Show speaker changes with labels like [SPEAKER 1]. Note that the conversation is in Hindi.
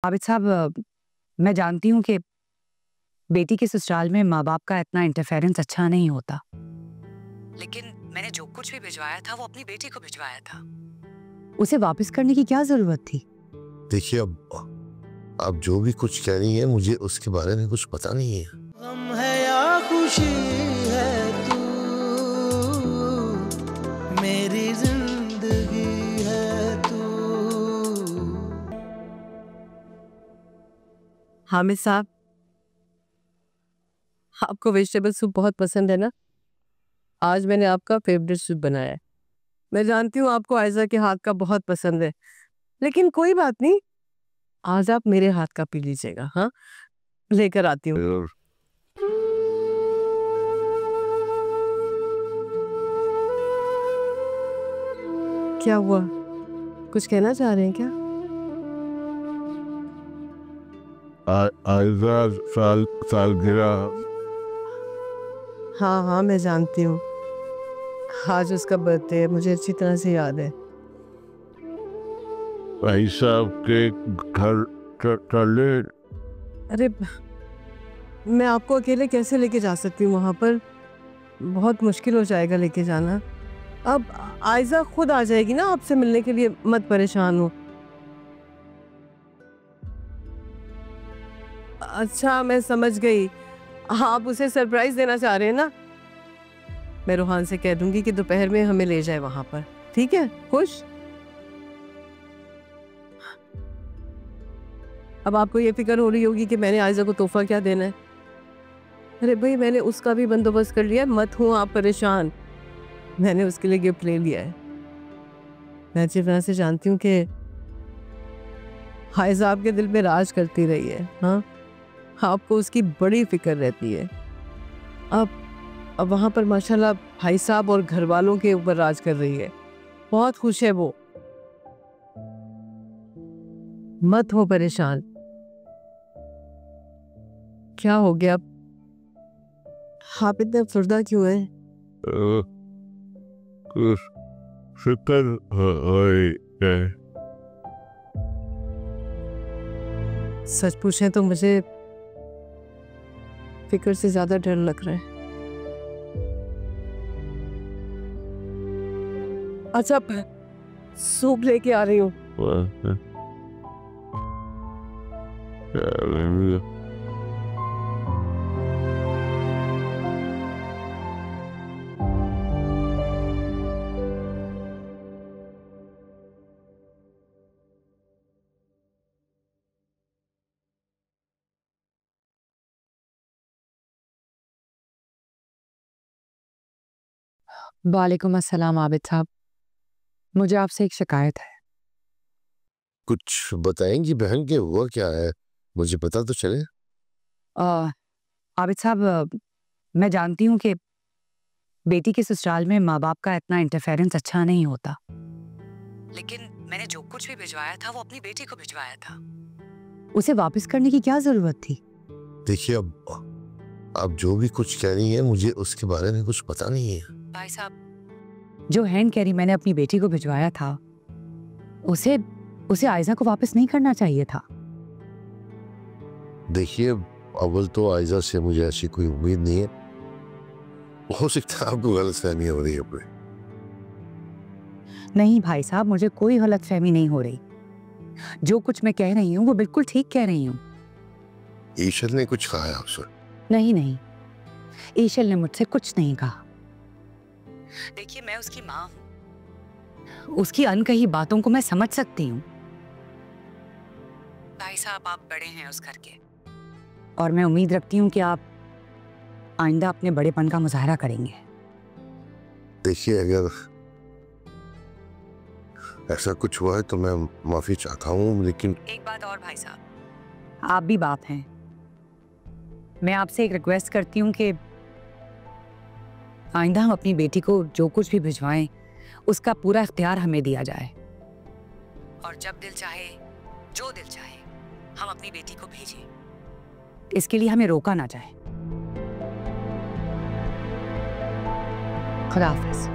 [SPEAKER 1] आबिद साहब, मैं जानती हूँ कि बेटी के ससुराल में माँ बाप का इतना इंटरफेरेंस अच्छा नहीं होता, लेकिन मैंने जो कुछ भी भिजवाया था वो अपनी बेटी को भिजवाया था। उसे वापस करने की क्या जरूरत थी?
[SPEAKER 2] देखिए, अब आप जो भी कुछ कह रही हैं, मुझे उसके बारे में कुछ पता नहीं है।
[SPEAKER 3] गम है या खुशी है तू, मेरी जिंदगी है तू।
[SPEAKER 4] हामिद साहब, आपको वेजिटेबल सूप बहुत पसंद है ना? आज मैंने आपका फेवरेट सूप बनाया है। मैं जानती हूँ आपको आयजा के हाथ का बहुत पसंद है, लेकिन कोई बात नहीं, आज आप मेरे हाथ का पी लीजिएगा। हाँ, लेकर आती हूँ। क्या हुआ, कुछ कहना चाह रहे हैं क्या?
[SPEAKER 2] आयजा सालगिरह।
[SPEAKER 4] हाँ हाँ, मैं जानती हूँ, आज उसका बर्थडे है, मुझे अच्छी तरह से याद है।
[SPEAKER 2] भाई साहब के घर चले।
[SPEAKER 4] अरे, मैं आपको अकेले कैसे लेके जा सकती हूँ वहाँ पर? बहुत मुश्किल हो जाएगा लेके जाना। अब आयजा खुद आ जाएगी ना आपसे मिलने के लिए, मत परेशान हो। अच्छा, मैं समझ गई, आप उसे सरप्राइज देना चाह रहे हैं ना? मैं रोहान से कह दूंगी कि दोपहर में हमें ले जाए वहां पर, ठीक है? खुश? अब आपको ये फिक्र हो रही होगी कि मैंने आयजा को तोहफा क्या देना है। अरे भाई, मैंने उसका भी बंदोबस्त कर लिया, मत हो आप परेशान। मैंने उसके लिए गिफ्ट ले लिया है। मैं अच्छी तरह से जानती हूँ कि आयजा आपके दिल में राज करती रही है। हाँ, आपको उसकी बड़ी फिक्र रहती है। अब वहां पर माशाल्लाह भाई साहब और घर वालों के ऊपर राज कर रही है, बहुत खुश है वो। मत हो परेशान। क्या हो गया? आप इतने फुर्दा क्यों है?
[SPEAKER 2] फिक्र है।
[SPEAKER 4] सच पूछें तो मुझे फिक्र से ज्यादा डर लग रहा है। अच्छा, सूप लेके आ रही हूँ।
[SPEAKER 1] वालेकुम अस्सलाम आबिद साहब, मुझे आपसे एक शिकायत है।
[SPEAKER 2] कुछ बताएंगी बहन के हुआ क्या है, मुझे पता तो चले।
[SPEAKER 1] आबिद साहब, मैं जानती हूँ कि बेटी के ससुराल में माँ बाप का इतना इंटरफेरेंस अच्छा नहीं होता, लेकिन मैंने जो कुछ भी भिजवाया था वो अपनी बेटी को भिजवाया था। उसे वापस करने की क्या जरूरत थी? देखिए,
[SPEAKER 2] अब आप जो भी कुछ कह रही हैं, मुझे उसके बारे में कुछ पता नहीं है।
[SPEAKER 1] भाई साहब, जो हैंड कैरी मैंने अपनी बेटी को भिजवाया था उसे आयजा को वापस नहीं करना चाहिए था।
[SPEAKER 2] देखिए, अव्वल तो आयजा से मुझे ऐसी कोई उम्मीद नहीं है। हो सकता है आपको गलतफहमी हो रही है।
[SPEAKER 1] नहीं भाई साहब, मुझे कोई गलतफहमी नहीं हो रही। जो कुछ मैं कह रही हूँ वो बिल्कुल ठीक कह रही हूँ।
[SPEAKER 2] ईशल ने कुछ कहा है आपसे?
[SPEAKER 1] नहीं, ईशल ने मुझसे कुछ नहीं कहा। देखिए, मैं उसकी माँ हूँ, उसकी अनकही बातों को मैं समझ सकती हूँ। भाई साहब, आप बड़े हैं उस घर के, और मैं उम्मीद रखती हूँ कि आप आइंदा अपने बड़ेपन का मुजाहरा करेंगे।
[SPEAKER 2] देखिए, अगर ऐसा कुछ हुआ है तो मैं माफी चाहता हूँ, लेकिन
[SPEAKER 1] एक बात और भाई साहब, आप भी बाप हैं। मैं आपसे एक रिक्वेस्ट करती हूँ कि आइंदा हम अपनी बेटी को जो कुछ भी भिजवाएं उसका पूरा इख्तियार हमें दिया जाए, और जब दिल चाहे, जो दिल चाहे, हम अपनी बेटी को भेजें। इसके लिए हमें रोका ना जाए। खुदा हाफिज़।